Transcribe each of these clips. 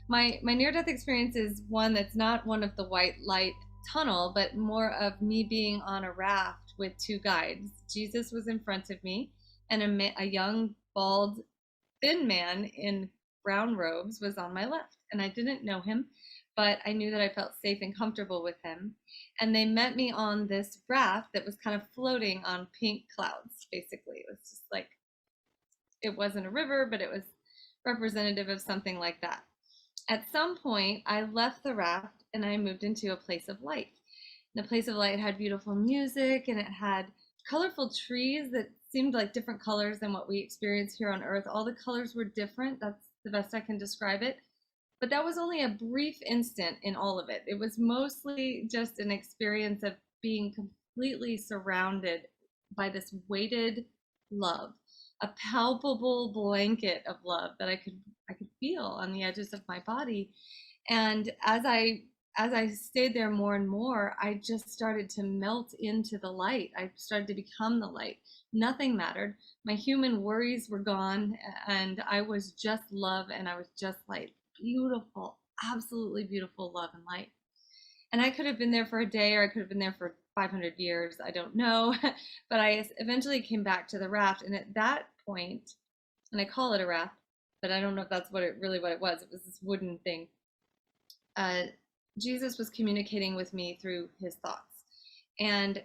My near-death experience is one that's not one of the white light tunnel, but more of me being on a raft with two guides. Jesus was in front of me, and a young, bald, thin man in brown robes was on my left. And I didn't know him, but I knew that I felt safe and comfortable with him. And they met me on this raft that was kind of floating on pink clouds, basically. It was just like, it wasn't a river, but it was representative of something like that. At some point, I left the raft and I moved into a place of light. The place of light had beautiful music and it had colorful trees that seemed like different colors than what we experience here on Earth. All the colors were different. That's the best I can describe it. But that was only a brief instant in all of it. It was mostly just an experience of being completely surrounded by this weighted love, a palpable blanket of love that I could feel on the edges of my body. And as I stayed there more and more, I just started to melt into the light. I started to become the light. Nothing mattered. My human worries were gone, and I was just love and I was just light. Beautiful, absolutely beautiful love and light. And I could have been there for a day or I could have been there for 500 years. I don't know. But I eventually came back to the raft. And at that point, and I call it a raft, but I don't know if that's what it was. It was this wooden thing. Uh, Jesus was communicating with me through his thoughts. And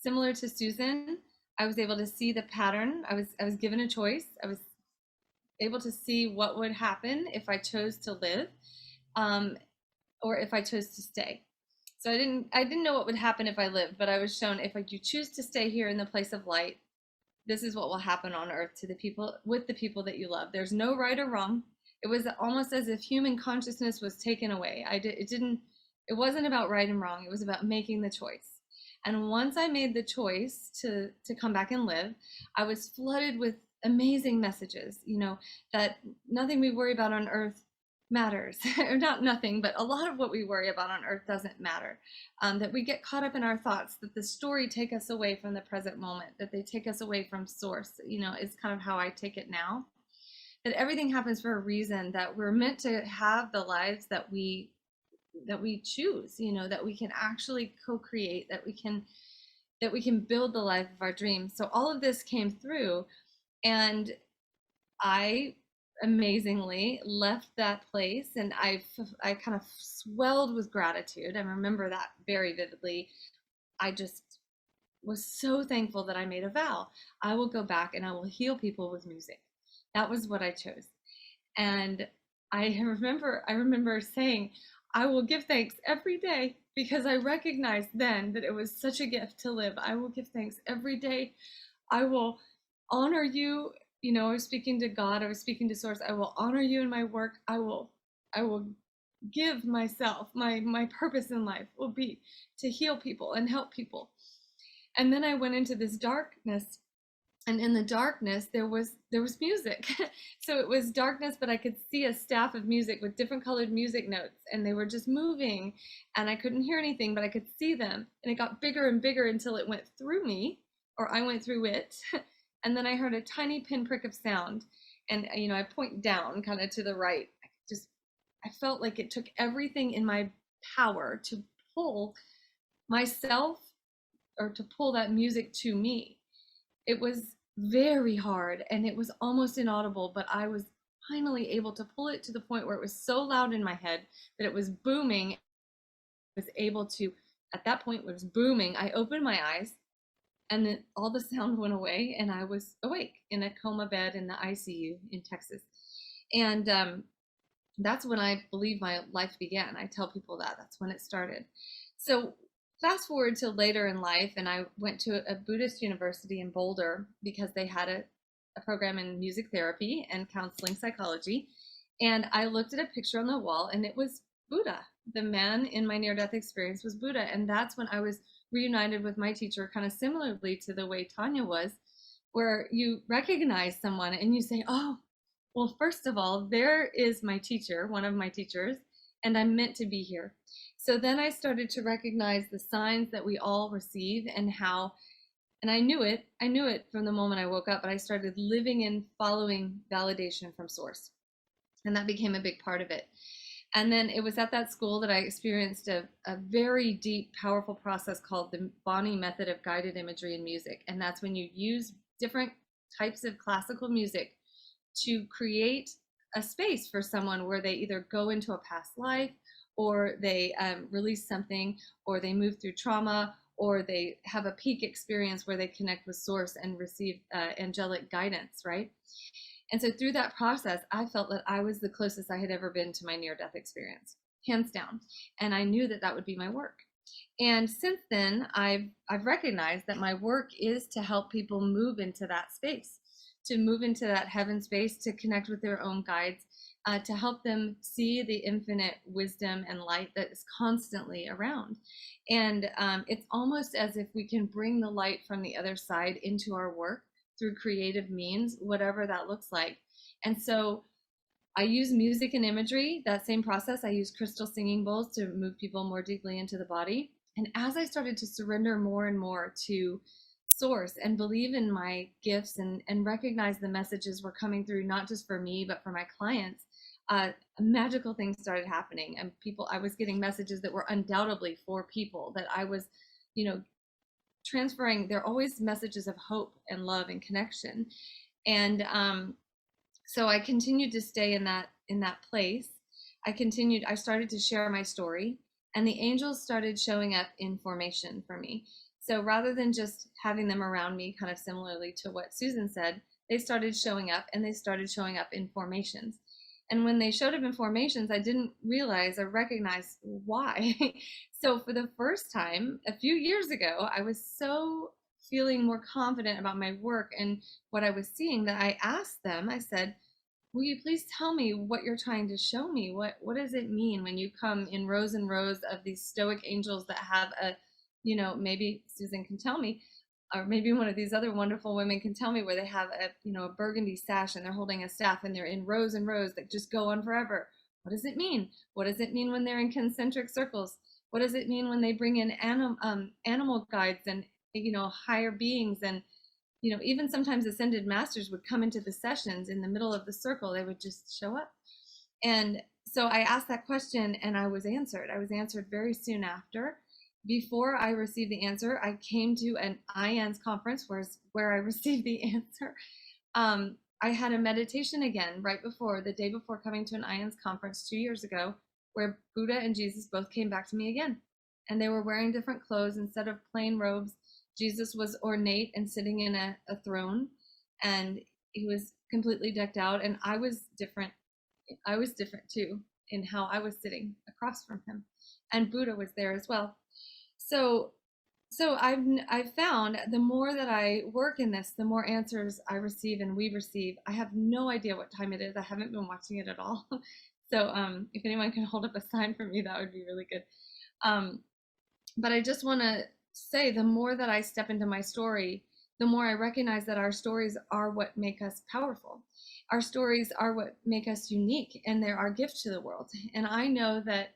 similar to Susan, I was able to see the pattern. I was given a choice. I was able to see what would happen if I chose to live, or if I chose to stay. So I didn't know what would happen if I lived, but I was shown if you choose to stay here in the place of light, this is what will happen on earth to the people, with the people that you love. There's no right or wrong. It was almost as if human consciousness was taken away. It wasn't about right and wrong. It was about making the choice. And once I made the choice to come back and live, I was flooded with amazing messages, that nothing we worry about on earth matters. Or not nothing, but a lot of what we worry about on earth doesn't matter. That we get caught up in our thoughts, that the story take us away from the present moment, that they take us away from source, is kind of how I take it now. That everything happens for a reason, that we're meant to have the lives that we choose, that we can actually co-create, that we can build the life of our dreams. So all of this came through, and I amazingly left that place, and I kind of swelled with gratitude. I remember that very vividly. I just was so thankful that I made a vow. I will go back and I will heal people with music. That was what I chose. And I remember saying, I will give thanks every day, because I recognized then that it was such a gift to live. I will give thanks every day. I will honor you. I was speaking to God, I was speaking to source. I will honor you in my work. I will give myself, my purpose in life will be to heal people and help people. And then I went into this darkness, and in the darkness there was music. So it was darkness, but I could see a staff of music with different colored music notes, and they were just moving, and I couldn't hear anything, but I could see them, and it got bigger and bigger until it went through me, or I went through it. And then I heard a tiny pinprick of sound, and I point down kind of to the right. I felt like it took everything in my power to pull myself, or to pull that music to me. It was very hard and it was almost inaudible, but I was finally able to pull it to the point where it was so loud in my head that it was booming. I was able to, at that point, it was booming. I opened my eyes, and then all the sound went away, and I was awake in a coma bed in the ICU in Texas. And that's when I believe my life began. I tell people that's when it started. So fast forward to later in life, and I went to a Buddhist university in Boulder because they had a program in music therapy and counseling psychology. And I looked at a picture on the wall, and it was Buddha. The man in my near-death experience was Buddha. And that's when I was reunited with my teacher, kind of similarly to the way Tanya was, where you recognize someone and you say, oh, well, first of all, there is my teacher, one of my teachers, and I'm meant to be here. So then I started to recognize the signs that we all receive, and I knew it from the moment I woke up, but I started living and following validation from source. And that became a big part of it. And then it was at that school that I experienced a very deep, powerful process called the Bonny Method of guided imagery in music. And that's when you use different types of classical music to create a space for someone where they either go into a past life, or they release something, or they move through trauma, or they have a peak experience where they connect with source and receive angelic guidance, right? And so through that process, I felt that I was the closest I had ever been to my near-death experience, hands down. And I knew that that would be my work. And since then, I've recognized that my work is to help people move into that space, to move into that heaven space, to connect with their own guides, to help them see the infinite wisdom and light that is constantly around. And it's almost as if we can bring the light from the other side into our work through creative means, whatever that looks like. And so I use music and imagery, that same process. I use crystal singing bowls to move people more deeply into the body. And as I started to surrender more and more to source and believe in my gifts, and recognize the messages were coming through, not just for me, but for my clients, magical things started happening. And I was getting messages that were undoubtedly for people that I was, transferring. They're always messages of hope and love and connection. And so I continued to stay in that place. I started to share my story, and the angels started showing up in formation for me. So rather than just having them around me, kind of similarly to what Susan said, they started showing up, and they started showing up in formations. And when they showed up in formations, I didn't realize or recognize why. So for the first time a few years ago, I was so feeling more confident about my work and what I was seeing that I asked them, I said, will you please tell me what you're trying to show me? What does it mean when you come in rows and rows of these stoic angels that have maybe Susan can tell me, or maybe one of these other wonderful women can tell me, where they have a burgundy sash and they're holding a staff and they're in rows and rows that just go on forever. What does it mean? What does it mean when they're in concentric circles? What does it mean when they bring in animal guides and higher beings? And even sometimes ascended masters would come into the sessions in the middle of the circle. They would just show up. And so I asked that question, and I was answered. I was answered very soon after. Before I received the answer, I came to an IANDS conference where I received the answer. I had a meditation again the day before coming to an IANDS conference 2 years ago, where Buddha and Jesus both came back to me again. And they were wearing different clothes. Instead of plain robes, Jesus was ornate and sitting in a throne, and he was completely decked out. And I was different. I was different too in how I was sitting across from him. And Buddha was there as well. So I've found the more that I work in this, the more answers I receive and we receive. I have no idea what time it is. I haven't been watching it at all. So if anyone can hold up a sign for me, that would be really good. But I just want to say, the more that I step into my story, the more I recognize that our stories are what make us powerful. Our stories are what make us unique, and they're our gift to the world. And I know that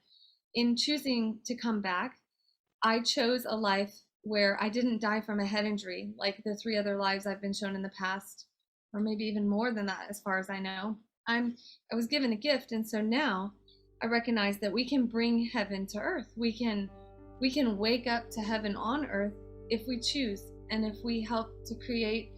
in choosing to come back, I chose a life where I didn't die from a head injury like the 3 other lives I've been shown in the past, or maybe even more than that, as far as I know. I was given a gift, and so now I recognize that we can bring heaven to earth. We can wake up to heaven on earth if we choose, and if we help to create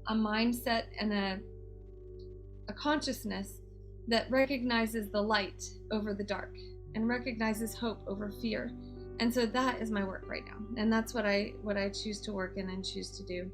a mindset and a consciousness that recognizes the light over the dark and recognizes hope over fear. And so that is my work right now, and that's what I choose to work in and choose to do.